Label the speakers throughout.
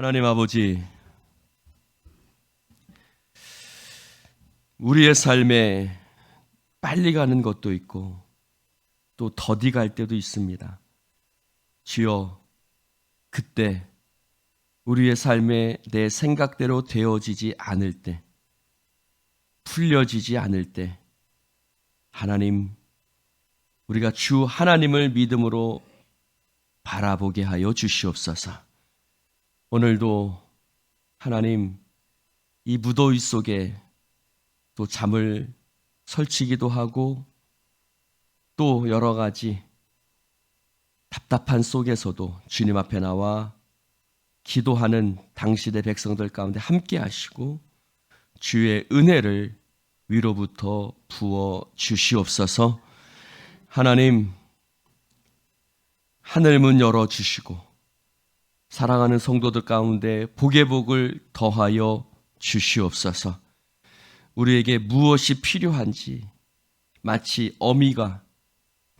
Speaker 1: 하나님 아버지, 우리의 삶에 빨리 가는 것도 있고 또 더디 갈 때도 있습니다. 주여, 그때 우리의 삶에 내 생각대로 되어지지 않을 때, 풀려지지 않을 때, 하나님, 우리가 주 하나님을 믿음으로 바라보게 하여 주시옵소서. 오늘도 하나님, 이 무더위 속에 또 잠을 설치기도 하고 또 여러 가지 답답한 속에서도 주님 앞에 나와 기도하는 당신의 백성들 가운데 함께 하시고 주의 은혜를 위로부터 부어 주시옵소서. 하나님, 하늘문 열어주시고 사랑하는 성도들 가운데 복의 복을 더하여 주시옵소서. 우리에게 무엇이 필요한지 마치 어미가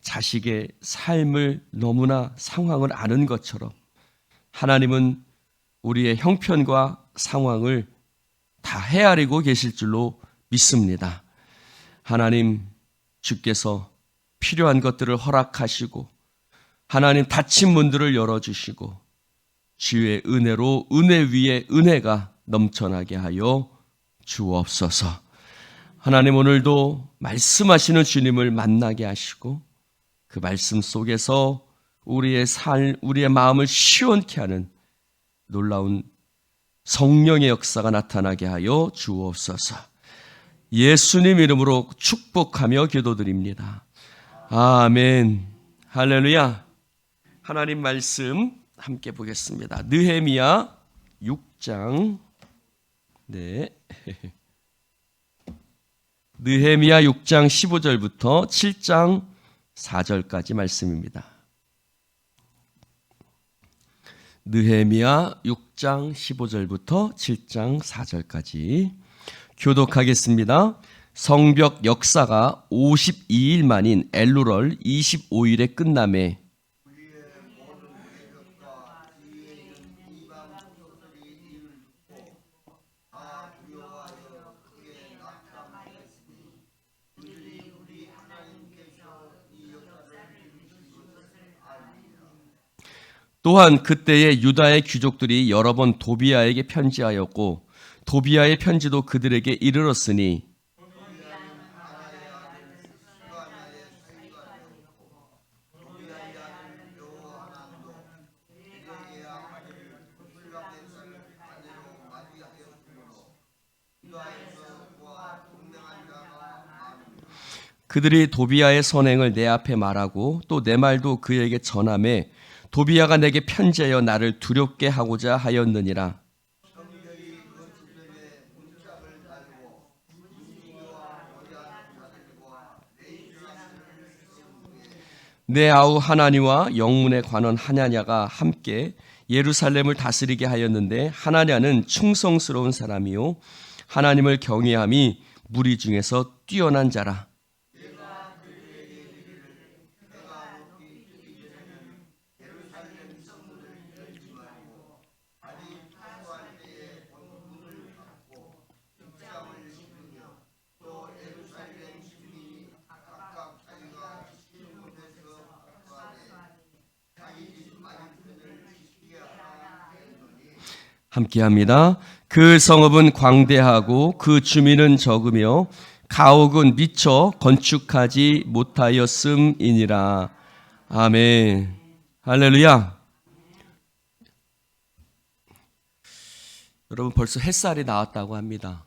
Speaker 1: 자식의 삶을 너무나 상황을 아는 것처럼 하나님은 우리의 형편과 상황을 다 헤아리고 계실 줄로 믿습니다. 하나님, 주께서 필요한 것들을 허락하시고 하나님 닫힌 문들을 열어주시고 주의 은혜로 은혜 위에 은혜가 넘쳐나게 하여 주옵소서. 하나님, 오늘도 말씀하시는 주님을 만나게 하시고 그 말씀 속에서 우리의 마음을 시원케 하는 놀라운 성령의 역사가 나타나게 하여 주옵소서. 예수님 이름으로 축복하며 기도드립니다. 아멘. 할렐루야. 하나님 말씀 함께 보겠습니다. 느헤미야 6장. 네. 느헤미야 6장 15절부터 7장 4절까지 말씀입니다. 느헤미야 6장 15절부터 7장 4절까지 교독하겠습니다. 성벽 역사가 52일 만인 엘루럴 25일에 끝남에 또한 그때에 유다의 귀족들이 여러 번 도비아에게 편지하였고 도비아의 편지도 그들에게 이르렀으니 그들이 도비아의 선행을 내 앞에 말하고 또 내 말도 그에게 전하매 도비아가 내게 편지하여 나를 두렵게 하고자 하였느니라. 내 아우 하나니와 영문의 관원 하냐냐가 함께 예루살렘을 다스리게 하였는데 하나냐는 충성스러운 사람이요 하나님을 경외함이 무리 중에서 뛰어난 자라. 함께합니다. 그 성읍은 광대하고 그 주민은 적으며 가옥은 미처 건축하지 못하였음이니라. 아멘. 할렐루야. 여러분, 벌써 햇살이 나왔다고 합니다.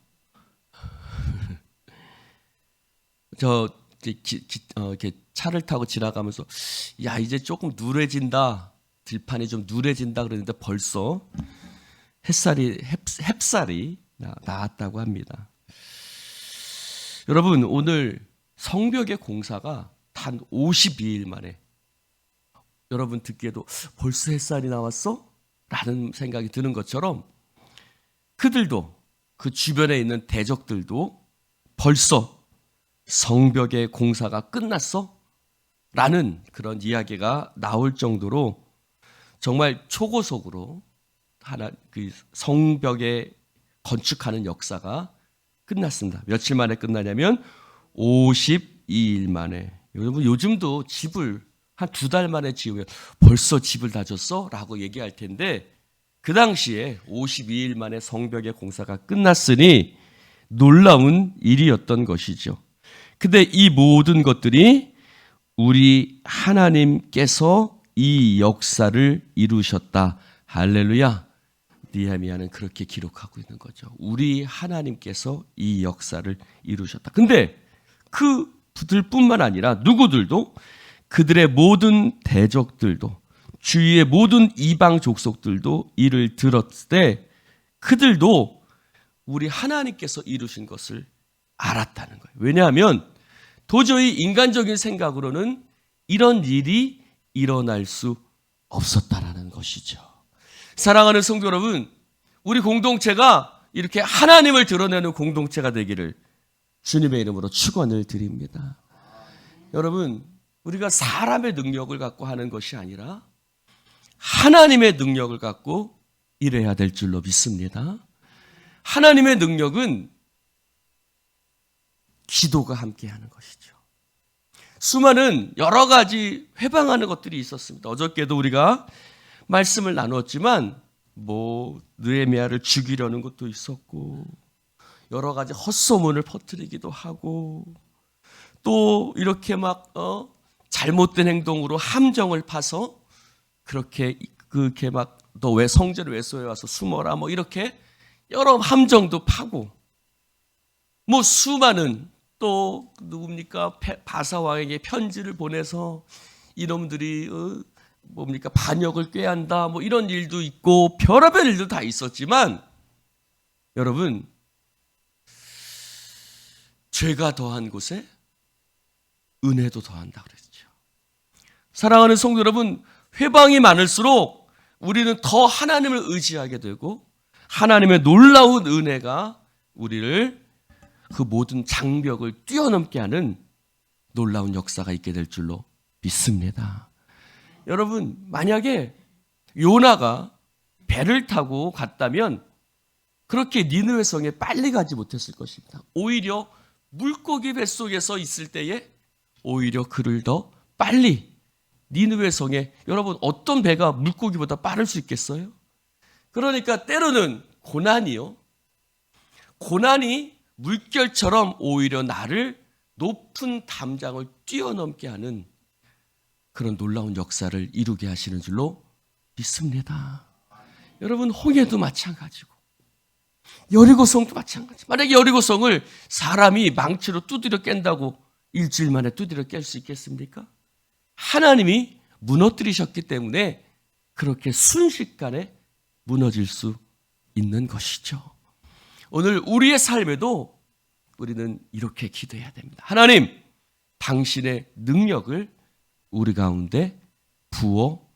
Speaker 1: 이렇게 차를 타고 지나가면서 야, 이제 조금 누래진다, 들판이 좀 누래진다 그러는데 벌써 햅살이 나왔다고 합니다. 여러분, 오늘 성벽의 공사가 단 52일 만에, 여러분 듣기에도 벌써 햇살이 나왔어? 라는 생각이 드는 것처럼 그들도, 그 주변에 있는 대적들도 벌써 성벽의 공사가 끝났어? 라는 그런 이야기가 나올 정도로 정말 초고속으로 그 성벽에 건축하는 역사가 끝났습니다. 며칠 만에 끝나냐면 52일 만에. 여러분 요즘도 집을 한 2달 만에 지으면 벌써 집을 다 졌어? 라고 얘기할 텐데 그 당시에 52일 만에 성벽의 공사가 끝났으니 놀라운 일이었던 것이죠. 근데 이 모든 것들이 우리 하나님께서 이 역사를 이루셨다. 할렐루야. 느헤미야는 그렇게 기록하고 있는 거죠. 우리 하나님께서 이 역사를 이루셨다. 근데 그들뿐만 아니라 누구들도 그들의 모든 대적들도 주위의 모든 이방 족속들도 이를 들었을 때 그들도 우리 하나님께서 이루신 것을 알았다는 거예요. 왜냐하면 도저히 인간적인 생각으로는 이런 일이 일어날 수 없었다라는 것이죠. 사랑하는 성도 여러분, 우리 공동체가 이렇게 하나님을 드러내는 공동체가 되기를 주님의 이름으로 축원을 드립니다. 여러분, 우리가 사람의 능력을 갖고 하는 것이 아니라 하나님의 능력을 갖고 일해야 될 줄로 믿습니다. 하나님의 능력은 기도가 함께하는 것이죠. 수많은 여러 가지 회방하는 것들이 있었습니다. 어저께도 우리가 말씀을 나눴지만 느헤미야를 죽이려는 것도 있었고 여러 가지 헛소문을 퍼뜨리기도 하고 또 이렇게 막 잘못된 행동으로 함정을 파서 그렇게 막 너 왜 성전을 왜 쏘여 와서 숨어라 뭐 이렇게 여러 함정도 파고 수많은 또 누굽니까 바사 왕에게 편지를 보내서 이놈들이 반역을 꾀한다 이런 일도 있고 별의별 일도 다 있었지만 여러분 죄가 더한 곳에 은혜도 더한다 그랬죠. 사랑하는 성도 여러분, 회방이 많을수록 우리는 더 하나님을 의지하게 되고 하나님의 놀라운 은혜가 우리를 그 모든 장벽을 뛰어넘게 하는 놀라운 역사가 있게 될 줄로 믿습니다. 여러분, 만약에 요나가 배를 타고 갔다면 그렇게 니느웨 성에 빨리 가지 못했을 것입니다. 오히려 물고기 뱃속에서 있을 때에 오히려 그를 더 빨리 니느웨 성에, 여러분 어떤 배가 물고기보다 빠를 수 있겠어요? 그러니까 때로는 고난이 물결처럼 오히려 나를 높은 담장을 뛰어넘게 하는 그런 놀라운 역사를 이루게 하시는 줄로 믿습니다. 여러분 홍해도 마찬가지고 여리고성도 마찬가지. 만약에 여리고성을 사람이 망치로 두드려 깬다고 일주일 만에 두드려 깰 수 있겠습니까? 하나님이 무너뜨리셨기 때문에 그렇게 순식간에 무너질 수 있는 것이죠. 오늘 우리의 삶에도 우리는 이렇게 기도해야 됩니다. 하나님, 당신의 능력을 우리 가운데 부어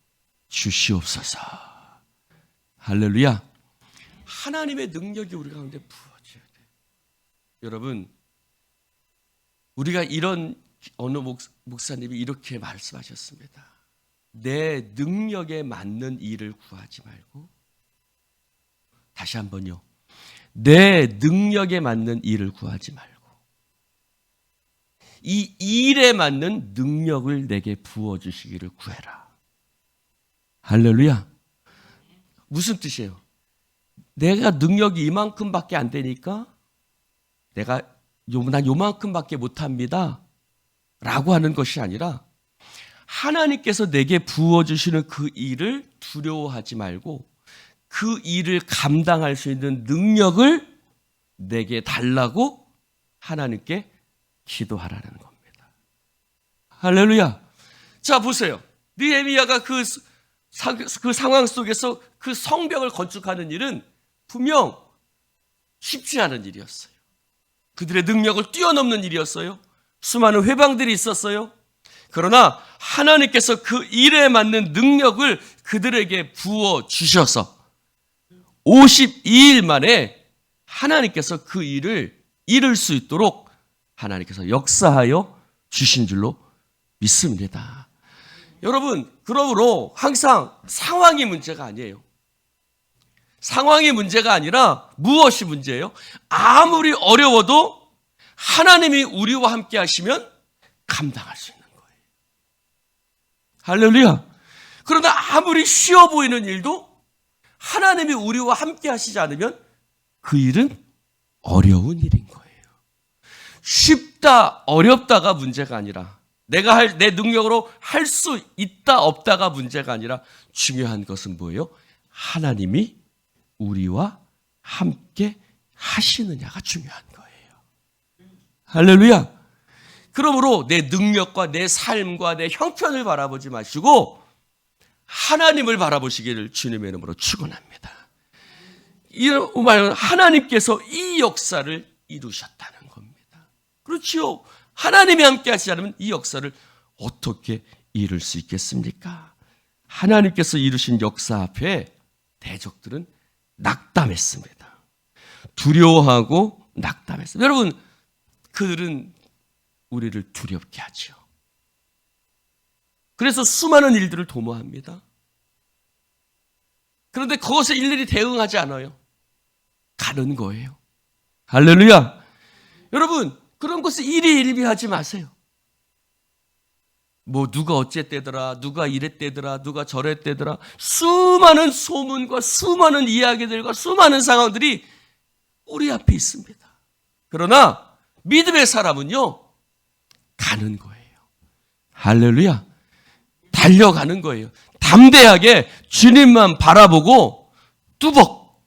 Speaker 1: 주시옵소서. 할렐루야. 하나님의 능력이 우리 가운데 부어져야 돼요. 여러분, 우리가 어느 목사님이 이렇게 말씀하셨습니다. 내 능력에 맞는 일을 구하지 말고, 다시 한번요. 내 능력에 맞는 일을 구하지 말고 이 일에 맞는 능력을 내게 부어주시기를 구해라. 할렐루야. 무슨 뜻이에요? 내가 능력이 이만큼밖에 안 되니까 난 요만큼밖에 못합니다 라고 하는 것이 아니라 하나님께서 내게 부어주시는 그 일을 두려워하지 말고 그 일을 감당할 수 있는 능력을 내게 달라고 하나님께 기도하라는 겁니다. 할렐루야. 자, 보세요. 느헤미야가 그 상황 속에서 그 성벽을 건축하는 일은 분명 쉽지 않은 일이었어요. 그들의 능력을 뛰어넘는 일이었어요. 수많은 회방들이 있었어요. 그러나 하나님께서 그 일에 맞는 능력을 그들에게 부어 주셔서 52일 만에 하나님께서 그 일을 이룰 수 있도록 하나님께서 역사하여 주신 줄로 믿습니다. 여러분, 그러므로 항상 상황이 문제가 아니에요. 상황이 문제가 아니라 무엇이 문제예요? 아무리 어려워도 하나님이 우리와 함께 하시면 감당할 수 있는 거예요. 할렐루야. 그러나 아무리 쉬워 보이는 일도 하나님이 우리와 함께 하시지 않으면 그 일은 어려운 일인 거예요. 쉽다, 어렵다가 문제가 아니라 내 능력으로 할 수 있다, 없다가 문제가 아니라 중요한 것은 뭐예요? 하나님이 우리와 함께 하시느냐가 중요한 거예요. 할렐루야. 그러므로 내 능력과 내 삶과 내 형편을 바라보지 마시고 하나님을 바라보시기를 주님의 이름으로 축원합니다. 이런 말은 하나님께서 이 역사를 이루셨다는 겁니다. 그렇지요. 하나님이 함께 하시지 않으면 이 역사를 어떻게 이룰 수 있겠습니까? 하나님께서 이루신 역사 앞에 대적들은 낙담했습니다. 두려워하고 낙담했습니다. 여러분, 그들은 우리를 두렵게 하죠. 그래서 수많은 일들을 도모합니다. 그런데 그것에 일일이 대응하지 않아요. 가는 거예요. 할렐루야. 여러분, 그런 것을 일희일비하지 마세요. 뭐 누가 어쨌대더라, 누가 이랬대더라, 누가 저랬대더라, 수많은 소문과 수많은 이야기들과 수많은 상황들이 우리 앞에 있습니다. 그러나 믿음의 사람은요, 가는 거예요. 할렐루야. 달려가는 거예요. 담대하게 주님만 바라보고 뚜벅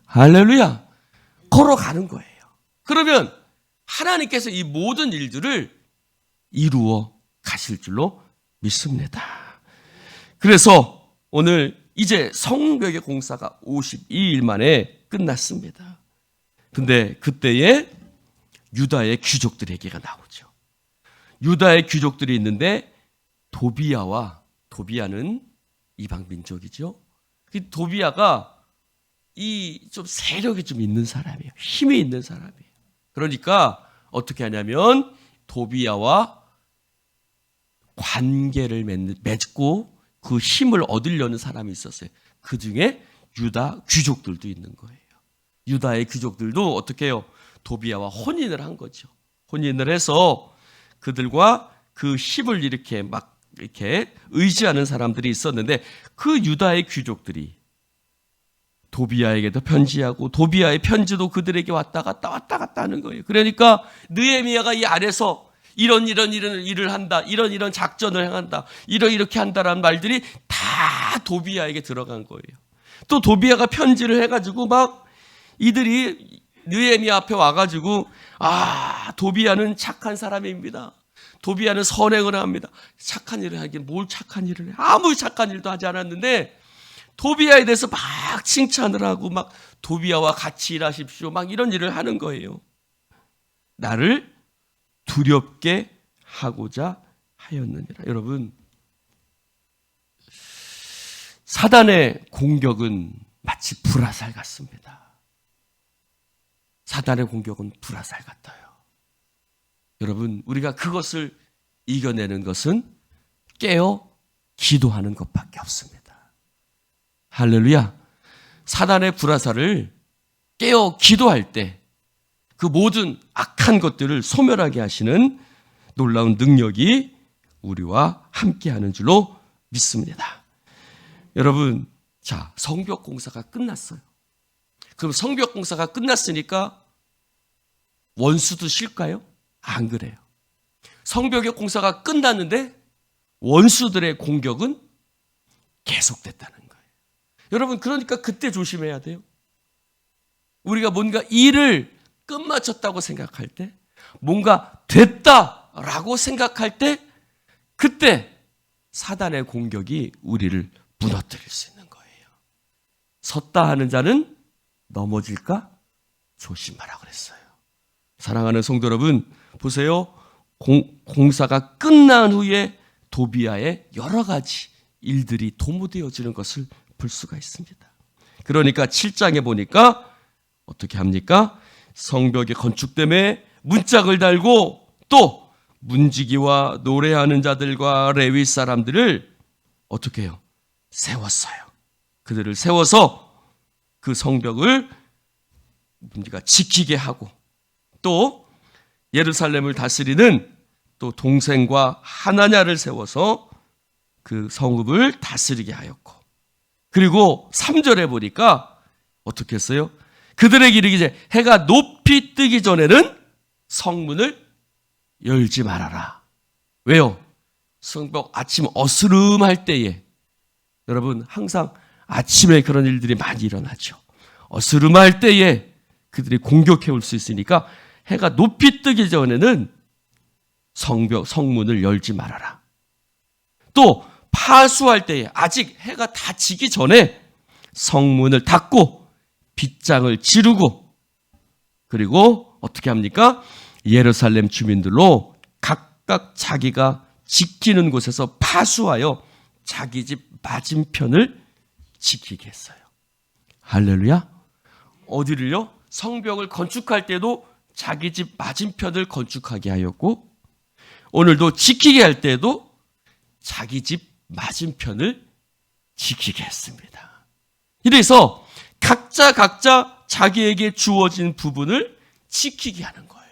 Speaker 1: 할렐루야 걸어가는 거예요. 그러면 하나님께서 이 모든 일들을 이루어 가실 줄로 믿습니다. 그래서 오늘 이제 성벽의 공사가 52일 만에 끝났습니다. 근데 그때에 유다의 귀족들에게가 나오죠. 유다의 귀족들이 있는데 도비야는 이방 민족이죠. 그 도비야가 이 좀 세력이 좀 있는 사람이에요. 힘이 있는 사람이에요. 그러니까 어떻게 하냐면 도비야와 관계를 맺고 그 힘을 얻으려는 사람이 있었어요. 그 중에 유다 귀족들도 있는 거예요. 유다의 귀족들도 어떻게 해요? 도비야와 혼인을 한 거죠. 혼인을 해서 그들과 그 힘을 이렇게 의지하는 사람들이 있었는데 그 유다의 귀족들이 도비야에게도 편지하고 도비야의 편지도 그들에게 왔다 갔다 하는 거예요. 그러니까 느헤미야가 이 안에서 이런 일을 한다, 이런 작전을 행한다, 이렇게 한다라는 말들이 다 도비야에게 들어간 거예요. 또 도비야가 편지를 해가지고 막 이들이 느헤미야 앞에 와가지고 도비야는 착한 사람입니다. 도비야는 선행을 합니다. 착한 일을 하긴 뭘 착한 일을 해? 아무 착한 일도 하지 않았는데 도비야에 대해서 막 칭찬을 하고 막 도비야와 같이 일하십시오. 막 이런 일을 하는 거예요. 나를 두렵게 하고자 하였느니라. 여러분, 사단의 공격은 마치 불화살 같습니다. 사단의 공격은 불화살 같아요. 여러분, 우리가 그것을 이겨내는 것은 깨어 기도하는 것밖에 없습니다. 할렐루야. 사단의 불화살을 깨어 기도할 때 그 모든 악한 것들을 소멸하게 하시는 놀라운 능력이 우리와 함께하는 줄로 믿습니다. 여러분, 자, 성벽 공사가 끝났어요. 그럼 성벽 공사가 끝났으니까 원수도 쉴까요? 안 그래요. 성벽의 공사가 끝났는데 원수들의 공격은 계속됐다는 거예요. 여러분, 그러니까 그때 조심해야 돼요. 우리가 뭔가 일을 끝마쳤다고 생각할 때, 뭔가 됐다라고 생각할 때, 그때 사단의 공격이 우리를 무너뜨릴 수 있는 거예요. 섰다 하는 자는 넘어질까 조심하라 그랬어요. 사랑하는 성도 여러분, 보세요. 공사가 끝난 후에 도비야의 여러 가지 일들이 도모되어지는 것을 볼 수가 있습니다. 그러니까 7장에 보니까 어떻게 합니까? 성벽이 건축됨에 문짝을 달고 또 문지기와 노래하는 자들과 레위 사람들을 어떻게 해요? 세웠어요. 그들을 세워서 그 성벽을 우리가 지키게 하고, 또 예루살렘을 다스리는 또 동생과 하나냐를 세워서 그 성읍을 다스리게 하였고, 그리고 3절에 보니까 어떻게 했어요? 그들에게 이르기를 해가 높이 뜨기 전에는 성문을 열지 말아라. 왜요? 성벽 아침 어스름할 때에, 여러분 항상 아침에 그런 일들이 많이 일어나죠. 어스름할 때에 그들이 공격해 올 수 있으니까 해가 높이 뜨기 전에는 성문을 열지 말아라. 또 파수할 때에 아직 해가 다 지기 전에 성문을 닫고 빗장을 지르고, 그리고 어떻게 합니까? 예루살렘 주민들로 각각 자기가 지키는 곳에서 파수하여 자기 집 맞은편을 지키게 했어요. 할렐루야. 어디를요? 성벽을 건축할 때도 자기 집 맞은편을 건축하게 하였고, 오늘도 지키게 할 때도 자기 집 맞은편을 지키게 했습니다. 이래서 각자 자기에게 주어진 부분을 지키게 하는 거예요.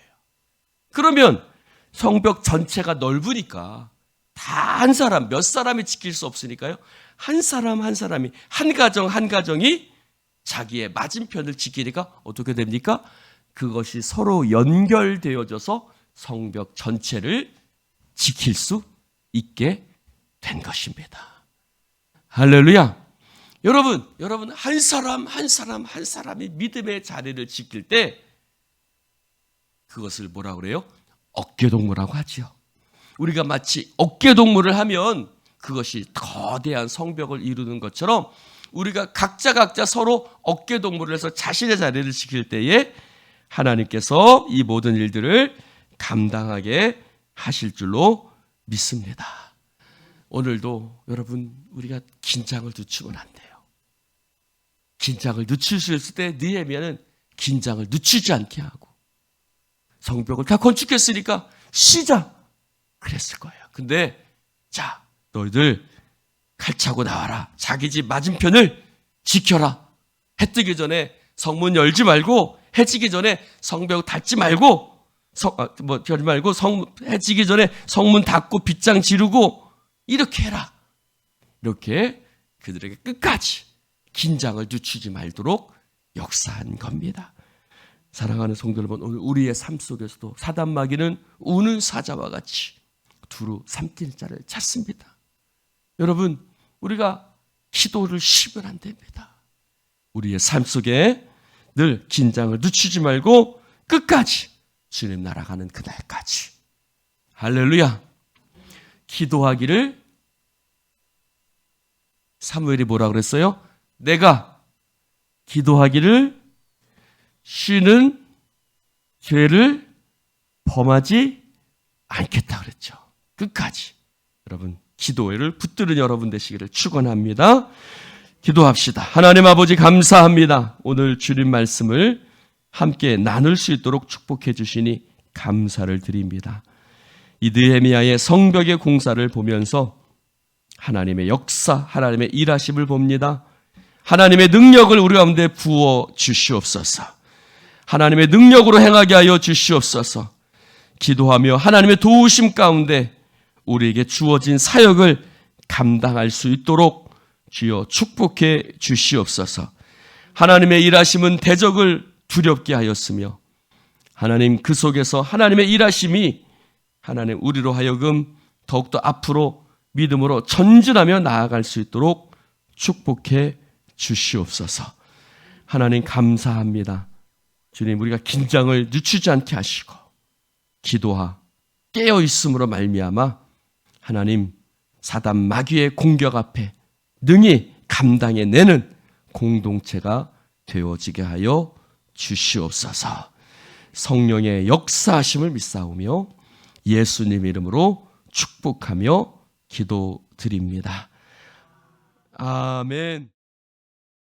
Speaker 1: 그러면 성벽 전체가 넓으니까 다 한 사람, 몇 사람이 지킬 수 없으니까요, 한 사람 한 사람이, 한 가정 한 가정이 자기의 맞은편을 지키니까 어떻게 됩니까? 그것이 서로 연결되어져서 성벽 전체를 지킬 수 있게 된 것입니다. 할렐루야. 여러분 한 사람 한 사람이 믿음의 자리를 지킬 때 그것을 뭐라고 그래요? 어깨동무라고 하죠. 우리가 마치 어깨동무를 하면 그것이 거대한 성벽을 이루는 것처럼, 우리가 각자 서로 어깨동무를 해서 자신의 자리를 지킬 때에 하나님께서 이 모든 일들을 감당하게 하실 줄로 믿습니다. 오늘도 여러분, 우리가 긴장을 늦추면 안 돼요. 긴장을 늦출 수 있을 때 느헤미야는 긴장을 늦추지 않게 하고, 성벽을 다 건축했으니까 쉬자 그랬을 거예요. 근데 자, 너희들 칼 차고 나와라. 자기 집 맞은편을 지켜라. 해 뜨기 전에 성문 열지 말고, 해 지기 전에 성벽 닫지 말고, 해 지기 전에 성문 닫고 빗장 지르고, 이렇게 해라. 이렇게 그들에게 끝까지 긴장을 늦추지 말도록 역사한 겁니다. 사랑하는 성도 여러분, 오늘 우리의 삶 속에서도 사단 마귀는 우는 사자와 같이 두루 삼킬 자를 찾습니다. 여러분, 우리가 기도를 쉬면 안 됩니다. 우리의 삶 속에 늘 긴장을 늦추지 말고 끝까지 주님 날아가는 그날까지, 할렐루야, 기도하기를, 사무엘이 뭐라 그랬어요? 내가 기도하기를 쉬는 죄를 범하지 않겠다 그랬죠. 끝까지 여러분 기도회를 붙드는 여러분 되시기를 축원합니다. 기도합시다. 하나님 아버지 감사합니다. 오늘 주님 말씀을 함께 나눌 수 있도록 축복해 주시니 감사를 드립니다. 이 느헤미야의 성벽의 공사를 보면서 하나님의 역사, 하나님의 일하심을 봅니다. 하나님의 능력을 우리 가운데 부어 주시옵소서. 하나님의 능력으로 행하게 하여 주시옵소서. 기도하며 하나님의 도우심 가운데 우리에게 주어진 사역을 감당할 수 있도록 주여 축복해 주시옵소서. 하나님의 일하심은 대적을 두렵게 하였으며, 하나님 그 속에서 하나님의 일하심이 하나님 우리로 하여금 더욱더 앞으로 믿음으로 전진하며 나아갈 수 있도록 축복해 주시옵소서. 하나님 감사합니다. 주님, 우리가 긴장을 늦추지 않게 하시고 기도하 깨어 있음으로 말미암아 하나님 사단 마귀의 공격 앞에 능히 감당해내는 공동체가 되어지게 하여 주시옵소서. 성령의 역사하심을 믿사오며 예수님 이름으로 축복하며 기도드립니다. 아멘.